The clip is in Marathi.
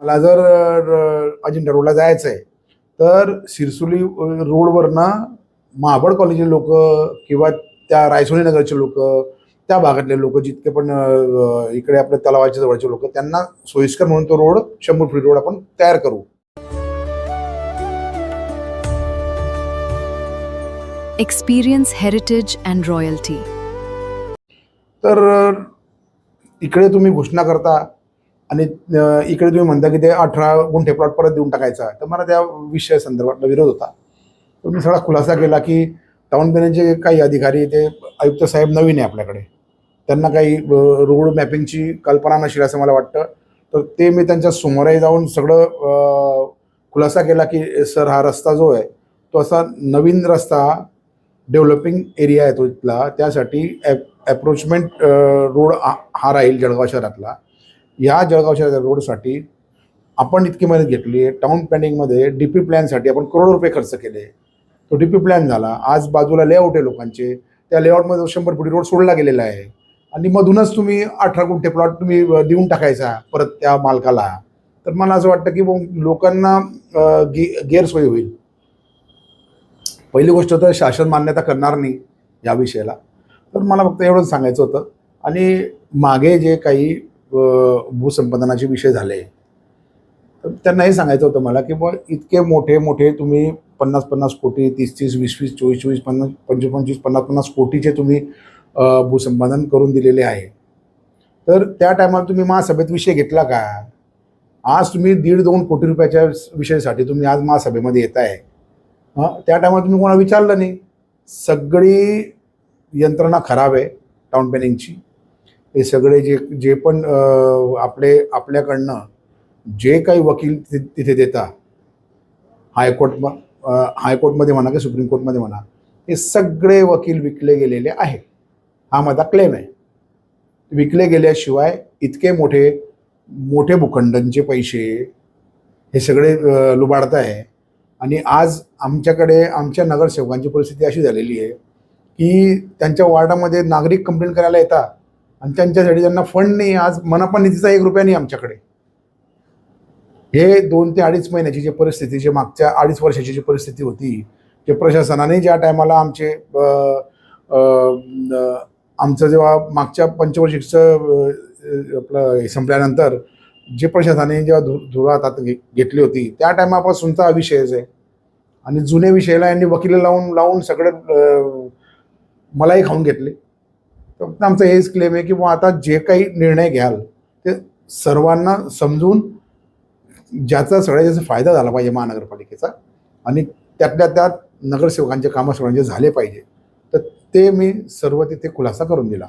मला जर अजिंठा रोडला जायचं आहे तर सिरसोली रोडवरनं महाबळ कॉलेजचे लोक किंवा त्या रायसोनी नगरचे लोक, त्या भागातले लोक, जितके पण इकडे आपल्या तलावाच्या जवळचे लोक, त्यांना सोयीस्कर म्हणून तो रोड 100 फूट रोड आपण तयार करू. Experience heritage and royalty. तर इकडे तुम्ही घोषणा करता आणि इकडे तुम्ही म्हणता की ते 18 गुंठे प्लॉट परत देऊन टाकायचा, तर मला त्या विषया संदर्भात विरोध होता. तर मी सगळा खुलासा केला की टाउन प्लॅनिंगचे काही अधिकारी, ते आयुक्त साहेब नवीन आहे आपल्याकडे, त्यांना काही रोड मॅपिंगची कल्पना नसेल असं मला वाटतं. तर ते मी त्यांच्या समोरही जाऊन सगळं खुलासा केला की सर, हा रस्ता जो आहे तो असा नवीन रस्ता, डेव्हलपिंग एरिया आहे तो इथला, त्यासाठी अप्रोचमेंट रोड हा राहील जळगाव शहरातला. या जळगाव शहराच्या रोडसाठी आपण इतकी मदत घेतली आहे. टाउन प्लॅनिंगमध्ये DP प्लॅनसाठी आपण करोडो रुपये खर्च केले. तो DP प्लॅन झाला. आज बाजूला लेआउट आहे लोकांचे, त्या लेआउटमध्ये 100 फुटी रोड सोडला गेलेला आहे आणि मधूनच तुम्ही 18 गुंठे प्लॉट तुम्ही देऊन टाकायचा परत त्या मालकाला. तर मला असं वाटतं की लोकांना गैरसोय होईल. पहिली गोष्ट तर शासन मान्यता करणार नाही या विषयाला. तर मला फक्त एवढंच सांगायचं होतं. आणि मागे जे काही भूसंपादनाचे विषय झाले, तर त्यांना हे सांगायचं होतं मला की बा, इतके मोठे मोठे तुम्ही 50-50 कोटी, 30-30, 20-20, 24-24, 25-25, 50-50 कोटीचे तुम्ही भूसंपादन करून दिलेले आहे. तर त्या टायमाला तुम्ही महासभेत विषय घेतला का? आज तुम्ही 1.5-2 कोटी रुपयाच्या विषयासाठी तुम्ही आज महासभेमध्ये येत आहे. त्या टायमाला तुम्ही कोणाला विचारलं नाही. सगळी यंत्रणा खराब आहे टाउन प्लॅनिंगची. हे सगळे जे पण आपल्याकडनं जे काही वकील तिथे देता, हायकोर्टमध्ये म्हणा की सुप्रीम कोर्टमध्ये म्हणा, हे सगळे वकील विकले गेलेले आहे, हा माझा क्लेम आहे. विकले गेल्याशिवाय इतके मोठे भूखंडांचे पैसे हे सगळे लुबाडत आहे. आणि आज आमच्याकडे आमच्या नगरसेवकांची परिस्थिती अशी झालेली आहे की त्यांच्या वॉर्डामध्ये नागरिक कंप्लेंट करायला येतात आणि त्यांच्यासाठी त्यांना फंड नाही. आज मनपा निधीचा 1 रुपया नाही आमच्याकडे. हे 2 ते 2.5 महिन्याची जी परिस्थिती, जे मागच्या 2.5 वर्षाची जी परिस्थिती होती, जे प्रशासनाने ज्या टायमाला आमचं जेव्हा मागच्या पंचवार्षिकचं आपलं संपल्यानंतर जे प्रशासनाने जेव्हा धुरा हातात घेतली होती, त्या टायमापासूनचा हा विषयच आहे. आणि जुने विषयाला यांनी वकील लावून सगळं मलाही खाऊन घेतले. तर आमचं हेच क्लेम आहे की आता जे काही निर्णय घ्याल ते सर्वांना समजून, ज्याचा सगळ्याचा फायदा झाला पाहिजे महानगरपालिकेचा, आणि त्यातल्या त्यात नगरसेवकांचे कामं सगळ्यांचे झाले पाहिजे. तर ते मी सर्व तिथे खुलासा करून दिला.